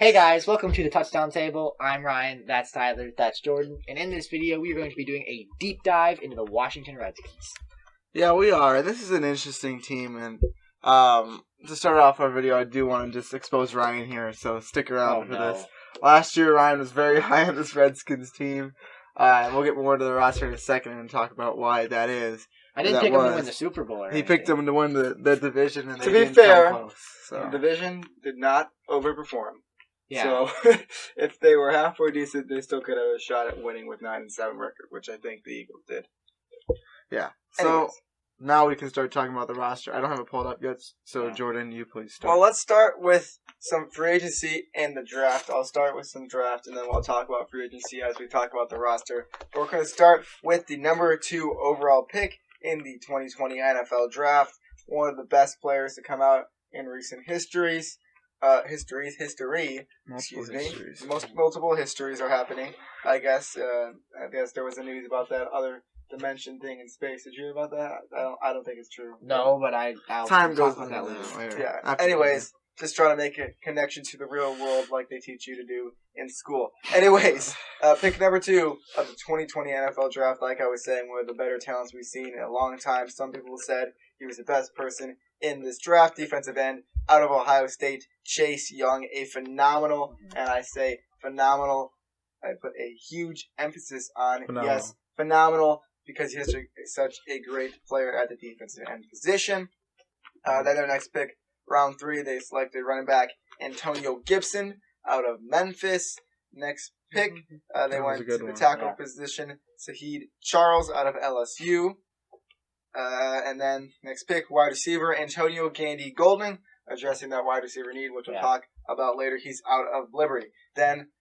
Hey guys, welcome to the Touchdown Table. I'm Ryan, that's Tyler, that's Jordan, and in this video we are going to be doing a deep dive into the Washington Redskins. Yeah, we are. This is an interesting team, and to start off our video, I do want to just expose Ryan here, so stick around for this. Last year, Ryan was very high on this Redskins team, and we'll get more to the roster in a second and talk about why that is. I didn't pick him to win the Super Bowl. He picked him to win the division, and to they be didn't come fair, close, so. the division did not overperform. Yeah. So if they were halfway decent, they still could have a shot at winning with 9-7 record, which I think the Eagles did. Yeah. So now we can start talking about the roster. I don't have it pulled up yet, so Jordan, you please start. Well, let's start with some free agency and the draft. I'll start with some draft, and then we'll talk about free agency as we talk about the roster. But we're going to start with the number 2 overall pick in the 2020 NFL Draft. One of the best players to come out in recent histories. Multiple histories are happening. I guess there was a news about that other dimension thing in space. Did you hear about that? I don't think it's true. No, but I'll time goes on that later. Yeah. Absolutely. Anyways, just trying to make a connection to the real world like they teach you to do in school. Anyways, pick number 2 of the 2020 NFL Draft. Like I was saying, one of the better talents we've seen in a long time. Some people said he was the best person in this draft. Defensive end out of Ohio State, Chase Young, a phenomenal, and I say phenomenal, I put a huge emphasis on, phenomenal, because he's such a great player at the defensive end position. Then their next pick, round 3, they selected running back Antonio Gibson out of Memphis. Next pick, they went to the tackle position, Saheed Charles out of LSU. And then next pick, wide receiver Antonio Gandy Golden, addressing that wide receiver need, which we'll talk about later. He's out of Liberty. Then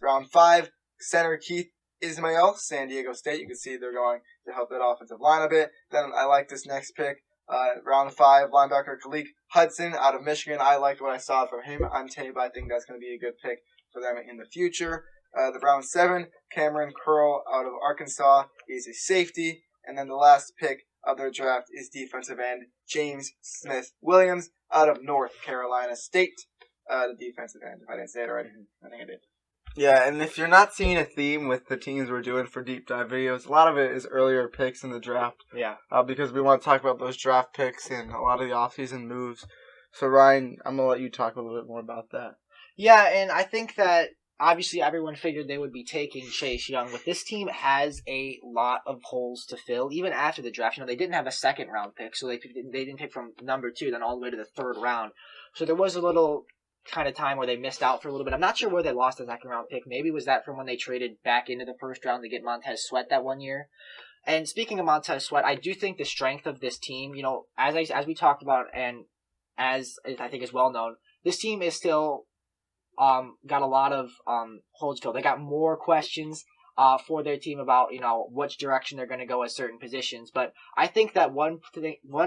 round 5, center Keith Ismail, San Diego State. You can see they're going to help that offensive line a bit. Then I like this next pick. Round 5, linebacker Khalik Hudson out of Michigan. I liked what I saw from him on tape. I think that's going to be a good pick for them in the future. The round 7, Cameron Curl out of Arkansas. He's a safety. And then the last pick of their draft is defensive end James Smith-Williams out of North Carolina State. The defensive end. If I didn't say it already, I think I did. Yeah, and if you're not seeing a theme with the teams we're doing for deep dive videos, a lot of it is earlier picks in the draft. Yeah. Because we want to talk about those draft picks and a lot of the offseason moves. So, Ryan, I'm going to let you talk a little bit more about that. Yeah, and I think that obviously everyone figured they would be taking Chase Young, but this team has a lot of holes to fill, even after the draft. You know, they didn't have a second-round pick, so they didn't pick from number 2, then all the way to the 3rd round. So there was a little kind of time where they missed out for a little bit. I'm not sure where they lost the second-round pick. Maybe was that from when they traded back into the 1st round to get Montez Sweat that one year. And speaking of Montez Sweat, I do think the strength of this team, you know, as we talked about and as I think is well known, this team is still got a lot of holes to fill. They got more questions for their team about, you know, which direction they're going to go at certain positions. But I think that one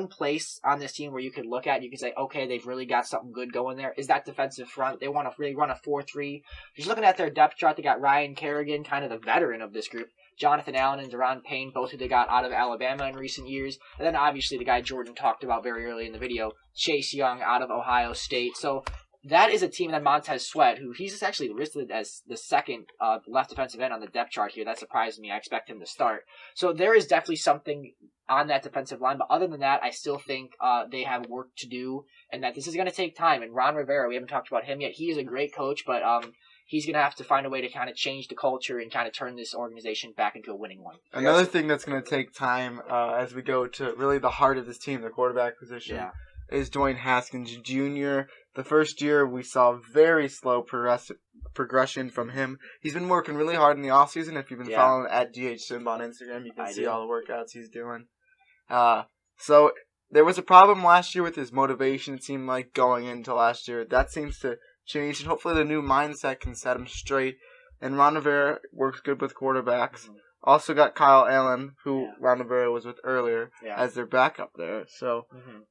place on this team where you could look at, you could say, okay, they've really got something good going there, is that defensive front. They want to really run a 4-3. Just looking at their depth chart, they got Ryan Kerrigan, kind of the veteran of this group, Jonathan Allen and Deron Payne, both who they got out of Alabama in recent years. And then obviously the guy Jordan talked about very early in the video, Chase Young out of Ohio State. So that is a team that Montez Sweat, who he's actually listed as the second left defensive end on the depth chart here. That surprised me. I expect him to start. So there is definitely something on that defensive line. But other than that, I still think they have work to do and that this is going to take time. And Ron Rivera, we haven't talked about him yet. He is a great coach, but he's going to have to find a way to kind of change the culture and kind of turn this organization back into a winning one. Another thing that's going to take time as we go to really the heart of this team, the quarterback position, is Dwayne Haskins Jr. The first year, we saw very slow progression from him. He's been working really hard in the offseason. If you've been following at DHSimba on Instagram, you can see all the workouts he's doing. So there was a problem last year with his motivation, it seemed like, going into last year. That seems to change, and hopefully the new mindset can set him straight. And Ron Rivera works good with quarterbacks. Mm-hmm. Also got Kyle Allen, who Ron Rivera was with earlier, as their backup there. So,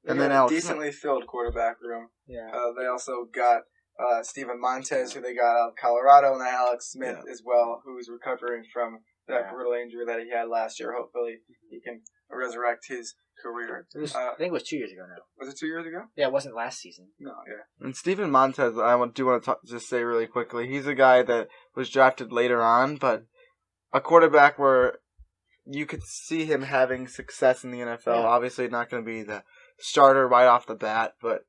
and then Alex decently filled quarterback room. Yeah. They also got Steven Montez, who they got out of Colorado, and then Alex Smith as well, who's recovering from that brutal injury that he had last year. Hopefully he can resurrect his career. I think it was 2 years ago now. Was it 2 years ago? Yeah, it wasn't last season. No, yeah. And Steven Montez, do want to just say really quickly, he's a guy that was drafted later on, but a quarterback where you could see him having success in the NFL. Yeah. Obviously not going to be the starter right off the bat, but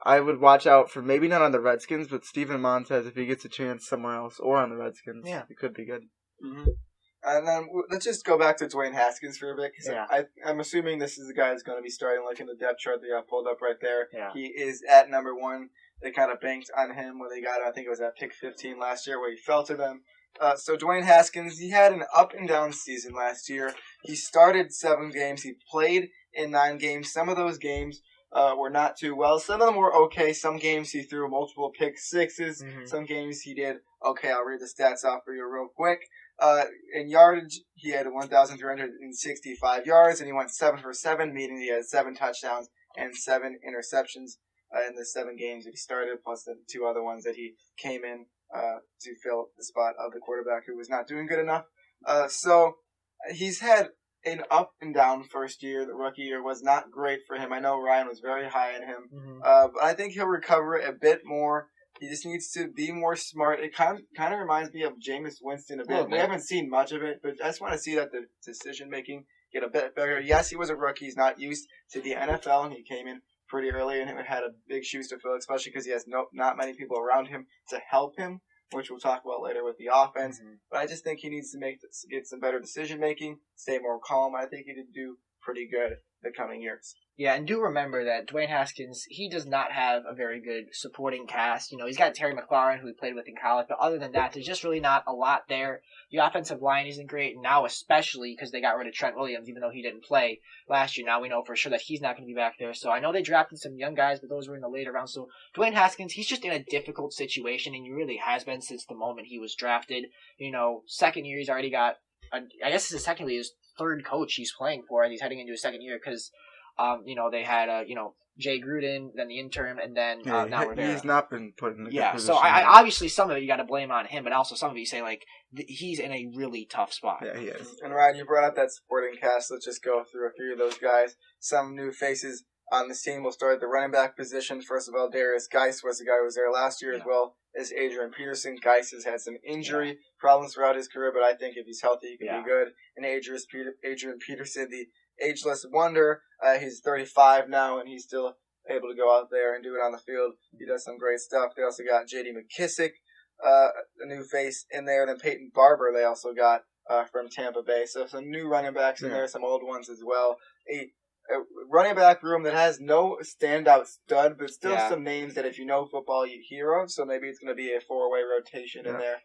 I would watch out for maybe not on the Redskins, but Steven Montez, if he gets a chance somewhere else or on the Redskins, it could be good. Mm-hmm. And then let's just go back to Dwayne Haskins for a bit. Cause I'm assuming this is the guy that's going to be starting, like in the depth chart that you have pulled up right there. Yeah. He is at number 1. They kind of banked on him when they got him. I think it was at pick 15 last year where he fell to them. So Dwayne Haskins, he had an up and down season last year. He started 7 games. He played in 9 games. Some of those games were not too well. Some of them were okay. Some games he threw multiple pick sixes. Mm-hmm. Some games he did okay. I'll read the stats off for you real quick. In yardage, he had 1,365 yards, and he went 7 for 7, meaning he had 7 touchdowns and 7 interceptions in the 7 games that he started, plus the 2 other ones that he came in to fill the spot of the quarterback who was not doing good enough. So he's had an up and down first year. The rookie year was not great for him. I know Ryan was very high on him, but I think he'll recover a bit more. He just needs to be more smart. It kind of reminds me of Jameis Winston a bit. We haven't seen much of it, but I just want to see that the decision-making get a bit better. Yes, he was a rookie. He's not used to the NFL, and he came in pretty early and had a big shoes to fill, especially because he has not many people around him to help him, which we'll talk about later with the offense. Mm-hmm. But I just think he needs to get some better decision-making, stay more calm. I think he did do pretty good the coming years. Yeah, and do remember that Dwayne Haskins, he does not have a very good supporting cast. You know, he's got Terry McLaurin, who he played with in college, but other than that, there's just really not a lot there. The offensive line isn't great, and now especially because they got rid of Trent Williams, even though he didn't play last year. Now we know for sure that he's not going to be back there. So I know they drafted some young guys, but those were in the later rounds. So Dwayne Haskins, he's just in a difficult situation, and he really has been since the moment he was drafted. You know, second year, he's already got, I guess it's his second year, his third coach he's playing for, and he's heading into his second year because, they had, Jay Gruden, then the interim, and then now Rivera. He's not been put in a good position. So I obviously some of it you got to blame on him, but also some of it you say, he's in a really tough spot. Yeah, he is. And Ryan, you brought up that supporting cast. Let's just go through a few of those guys. Some new faces on this team. We'll start at the running back position. First of all, Darius Geis was the guy who was there last year as well as Adrian Peterson. Geis has had some injury problems throughout his career, but I think if he's healthy, he can be good. And Adrian Peterson, the ageless wonder, he's 35 now, and he's still able to go out there and do it on the field. He does some great stuff. They also got J.D. McKissick, a new face in there. Then Peyton Barber they also got from Tampa Bay. So some new running backs in there, some old ones as well. A running back room that has no standout stud, but still some names that if you know football, you hear of. So maybe it's going to be a 4-way rotation in there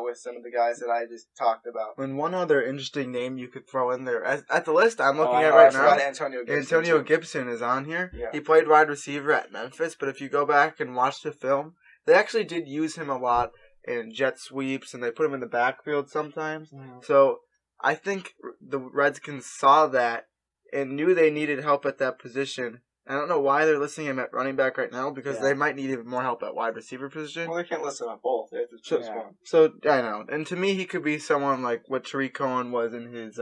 with some of the guys that I just talked about. And one other interesting name you could throw in there, at the list I'm looking at right now, Antonio Gibson is on here. Yeah. He played wide receiver at Memphis, but if you go back and watch the film, they actually did use him a lot in jet sweeps, and they put him in the backfield sometimes. Mm-hmm. So I think the Redskins saw that and knew they needed help at that position. I don't know why they're listing him at running back right now, because they might need even more help at wide receiver position. Well, they can't list him at both. They have to choose one. So, I know. And to me, he could be someone like what Tariq Cohen was in his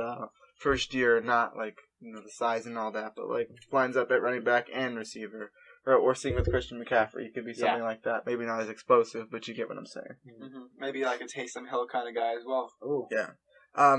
first year, not the size and all that, but lines up at running back and receiver. Or we're seeing with Christian McCaffrey, he could be something like that. Maybe not as explosive, but you get what I'm saying. Mm-hmm. Maybe like a Taysom Hill kind of guy as well. Ooh. Yeah.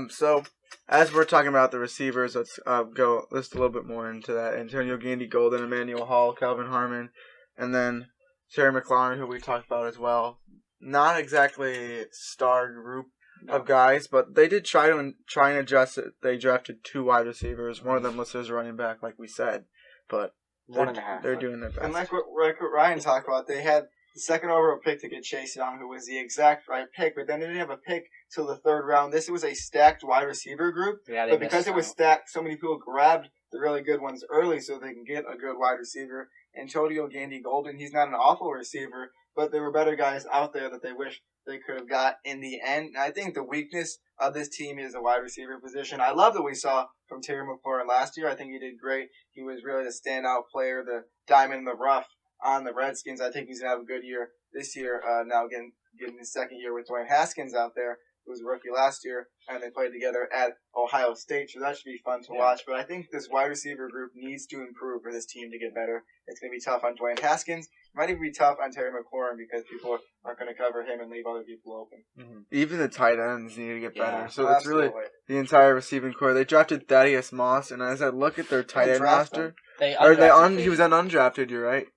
So, as we're talking about the receivers, let's go list a little bit more into that. Antonio Gandy Golden, Emmanuel Hall, Calvin Harmon, and then Terry McLaurin, who we talked about as well. Not exactly a star group of guys, but they did try and adjust it. They drafted 2 wide receivers. One of them listed as running back, like we said, but they're doing their best. And like what Ryan talked about, they had the second overall pick to get Chase Young, who was the exact right pick, but then they didn't have a pick till the 3rd round. This was a stacked wide receiver group, but because it was stacked, so many people grabbed the really good ones early so they can get a good wide receiver. Antonio Gandy Golden, he's not an awful receiver, but there were better guys out there that they wish they could have got in the end. I think the weakness of this team is the wide receiver position. I love that we saw from Terry McLaurin last year. I think he did great. He was really the standout player, the diamond in the rough on the Redskins. I think he's going to have a good year this year, now getting his second year with Dwayne Haskins out there. who was a rookie last year, and they played together at Ohio State, so that should be fun to watch. But I think this wide receiver group needs to improve for this team to get better. It's going to be tough on Dwayne Haskins. It might even be tough on Terry McLaurin because people aren't going to cover him and leave other people open. Mm-hmm. Even the tight ends need to get better. So absolutely. It's really the entire receiving core. They drafted Thaddeus Moss, and as I look at their tight end roster, he was an undrafted. You're right.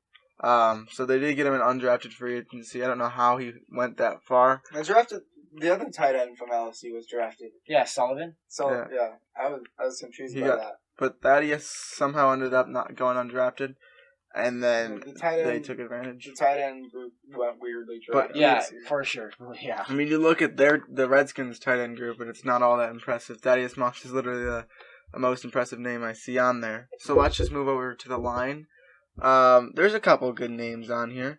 So they did get him an undrafted free agency. I don't know how he went that far. They drafted the other tight end from LSU was drafted. Yeah, Sullivan. So yeah, I was confused by that. But Thaddeus somehow ended up not going undrafted, and then they took advantage. The tight end group went weirdly drafted. But yeah, for sure. Yeah. I mean, you look at the Redskins tight end group, and it's not all that impressive. Thaddeus Moss is literally the most impressive name I see on there. So let's just move over to the line. There's a couple good names on here.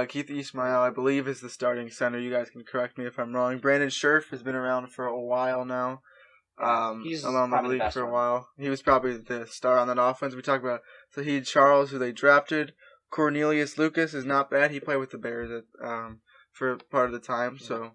Keith Ismail, I believe, is the starting center. You guys can correct me if I'm wrong. Brandon Scherf has been around for a while now. He's around the league for a while. He was probably the star on that offense. We talked about Saheed Charles, who they drafted. Cornelius Lucas is not bad. He played with the Bears for part of the time. So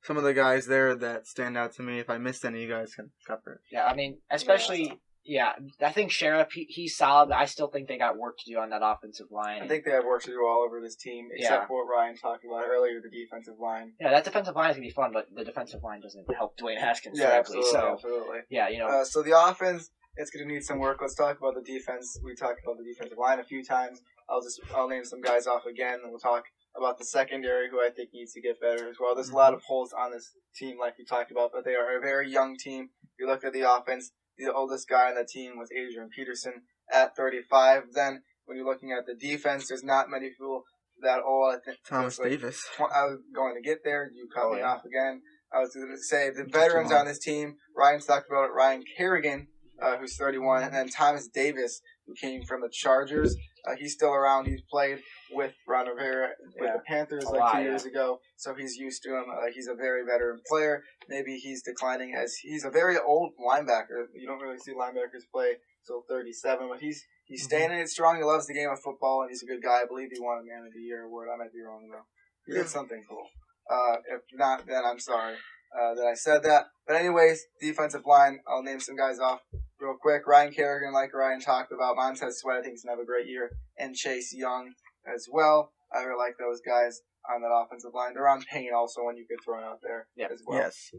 some of the guys there that stand out to me. If I missed any, you guys can cover it. Yeah, I mean, especially... Yeah, I think Sheriff, he's solid. I still think they got work to do on that offensive line. I think they have work to do all over this team, except for what Ryan talked about earlier, the defensive line. Yeah, that defensive line is going to be fun, but the defensive line doesn't help Dwayne Haskins. Yeah, absolutely. Yeah, so the offense, it's going to need some work. Let's talk about the defense. We talked about the defensive line a few times. I'll name some guys off again, and we'll talk about the secondary, who I think needs to get better as well. There's a lot of holes on this team, like we talked about, but they are a very young team. If you look at the offense, the oldest guy on the team was Adrian Peterson at 35. Then, when you're looking at the defense, there's not many people that old. I think Thomas Davis. I was going to get there. You cut me off again. I was going to say the veterans on this team. Ryan's talked about it. Ryan Kerrigan, who's 31, and then Thomas Davis, who came from the Chargers. He's still around. He's played with Ron Rivera with the Panthers 2 years ago, so he's used to him. He's a very veteran player. Maybe he's declining as he's a very old linebacker. You don't really see linebackers play till 37, but he's standing it strong. He loves the game of football, and he's a good guy. I believe he won a Man of the Year award. I might be wrong, though. He did something cool. If not, then I'm sorry that I said that. But anyways, defensive line, I'll name some guys off real quick. Ryan Kerrigan, like Ryan talked about. Montez Sweat, I think he's going to have a great year. And Chase Young as well. I really like those guys on that offensive line. They're on Payne also, when you could throw it out there as well. Yes.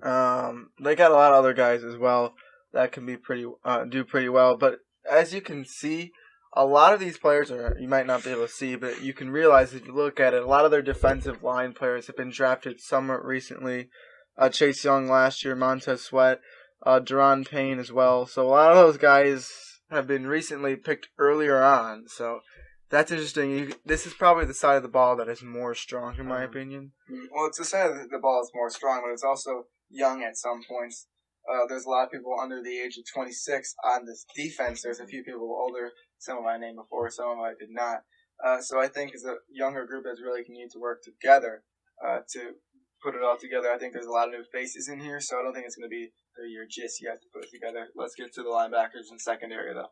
They got a lot of other guys as well that can be do pretty well. But as you can see, a lot of these players you might not be able to see, but you can realize if you look at it, a lot of their defensive line players have been drafted somewhat recently. Chase Young last year, Montez Sweat, Deron Payne as well. So a lot of those guys have been recently picked earlier on. So that's interesting. This is probably the side of the ball that is more strong, in my opinion. Well, it's the side of the ball that's more strong, but it's also young at some points. There's a lot of people under the age of 26 on this defense. There's a few people older. Some of I named before, some of I did not. So I think as a younger group that's really need to work together to put it all together. I think there's a lot of new faces in here, so I don't think it's going to be their year just yet to put it together. Let's get to the linebackers and secondary, though.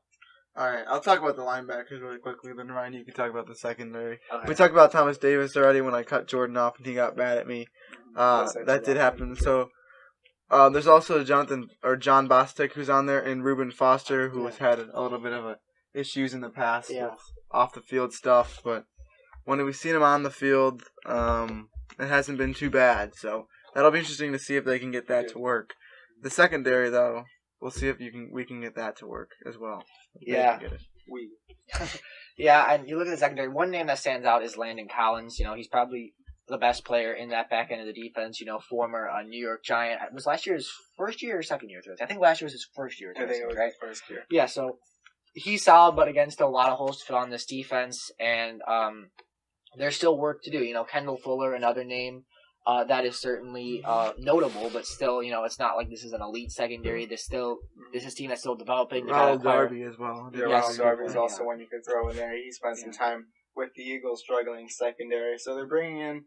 All right, I'll talk about the linebackers really quickly, then Ryan, you can talk about the secondary. Okay. We talked about Thomas Davis already when I cut Jordan off and he got mad at me. That did happen. So there's also John Bostic who's on there, and Reuben Foster, who has had a little bit of issues in the past with off the field stuff, but when we've seen him on the field, it hasn't been too bad. So that'll be interesting to see if they can get that to work. The secondary, though, we'll see if we can get that to work as well. Yeah. Yeah, and you look at the secondary, one name that stands out is Landon Collins. He's probably the best player in that back end of the defense. Former New York Giant. Was last year his first year or second year? I think last year was his first year. I think it was his first year. Yeah, so he's solid, but again, still a lot of holes to fill on this defense, and there's still work to do. Kendall Fuller, another name that is certainly notable, but still, it's not like this is an elite secondary. This is a team that's still developing. Ronald Darby as well. Yeah, Ronald Darby is also one you could throw in there. He spent some time with the Eagles struggling secondary, so they're bringing in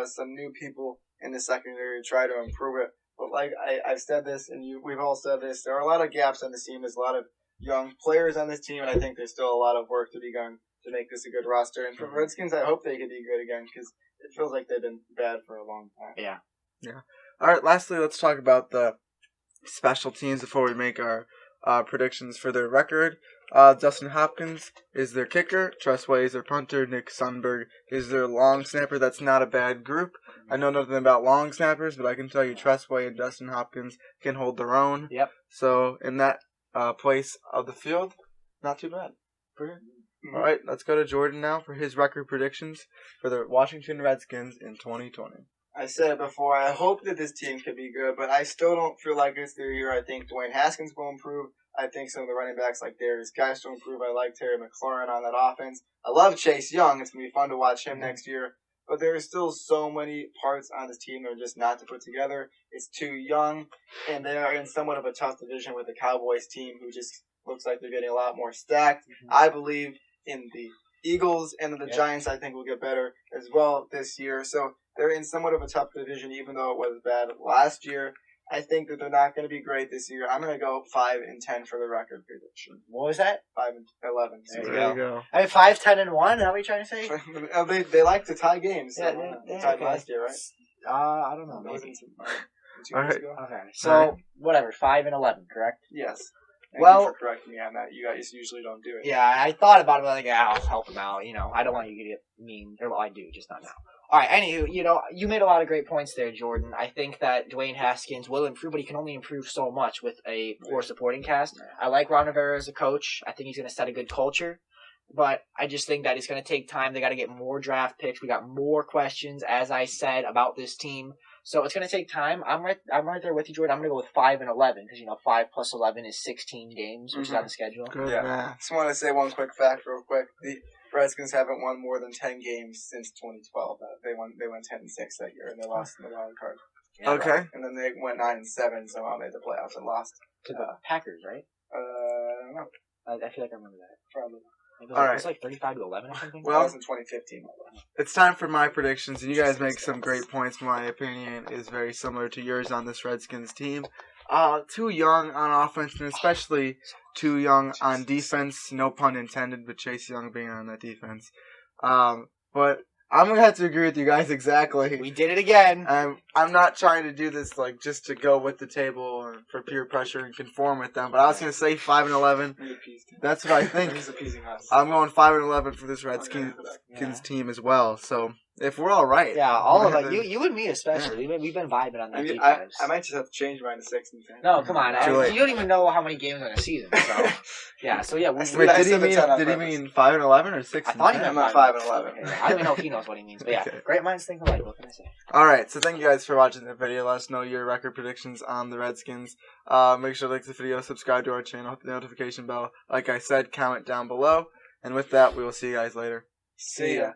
some new people in the secondary to try to improve it. But like I've said this, and we've all said this, there are a lot of gaps on this team. There's a lot of young players on this team, and I think there's still a lot of work to be done to make this a good roster. And for Redskins, I hope they could be good again, because it feels like they've been bad for a long time. Yeah. All right, lastly, let's talk about the special teams before we make our predictions for their record. Dustin Hopkins is their kicker. Tressway is their punter. Nick Sundberg is their long snapper. That's not a bad group. I know nothing about long snappers, but I can tell you Tressway and Dustin Hopkins can hold their own. Yep. So in that place of the field, not too bad. All right, let's go to Jordan now for his record predictions for the Washington Redskins in 2020. I said it before. I hope that this team could be good, but I still don't feel like it's their year. I think Dwayne Haskins will improve. I think some of the running backs like Darius Geist will improve. I like Terry McLaurin on that offense. I love Chase Young. It's going to be fun to watch him next year. But there are still so many parts on this team that are just not to put together. It's too young, and they are in somewhat of a tough division with the Cowboys team, who just looks like they're getting a lot more stacked. I believe in the Eagles and the Giants. I think will get better as well this year. So they're in somewhat of a tough division, even though it was bad last year. I think that they're not going to be great this year. I'm going to go 5-10 for the record prediction. What was that? 5-11. There you go. I mean, 5-10-1. How are you trying to say? They like to tie games. Yeah, So they tied okay. last year, right? I don't know. Maybe. 2 All years right. ago? Okay. So Alright. whatever. 5-11. Correct. Yes. Thank Well- you for correcting me on that. You guys usually don't do it. Yeah, I thought about it, but like, I'll help him out. I don't want you to get mean. Or, well, I do, just not now. All right, anywho, you made a lot of great points there, Jordan. I think that Dwayne Haskins will improve, but he can only improve so much with a poor supporting cast. I like Ron Rivera as a coach. I think he's going to set a good culture, but I just think that it's going to take time. They got to get more draft picks. We got more questions, as I said, about this team. So it's going to take time. I'm right there with you, Jordan. I'm going to go with 5-11 because 5 plus 11 is 16 games, which is on the schedule. Good Yeah. math. Just want to say one quick fact real quick. The Redskins haven't won more than 10 games since 2012. They won 10-6 that year, and they lost in the wild card. Okay. And then they went 9-7, somehow made the playoffs and lost. To the Packers, right? I don't know. I feel like I remember that. Probably. It was, All like, right. it was like 35-11 or something. Well- That was in 2015. It's time for my predictions, and you guys make some great points. My opinion is very similar to yours on this Redskins team. Too young on offense, and especially too young on defense. No pun intended, but Chase Young being on that defense. But I'm gonna have to agree with you guys exactly. We did it again. I'm not trying to do this just to go with the table or for peer pressure and conform with them. But I was gonna say 5-11. That's what I think. He's appeasing us. I'm going 5-11 for this Redskins team as well. So if we're all right, Yeah, all of us. You and me especially. We've been vibing on that I mean, defense. I might just have to change mine to 6-10. No, come on. Too late. You don't even know how many games are in a season. So, yeah. So yeah. I Wait, I did he said the 10 on mean purpose. 5-11 or 6? I thought he meant I'm at 5 5-11. Okay, I don't even know if he knows what he means. But yeah, Okay. great minds think alike. What can I say? All right, so thank you guys for watching the video. Let us know your record predictions on the Redskins. Make sure to like the video, subscribe to our channel, hit the notification bell. Like I said, comment down below. And with that, we will see you guys later. See ya.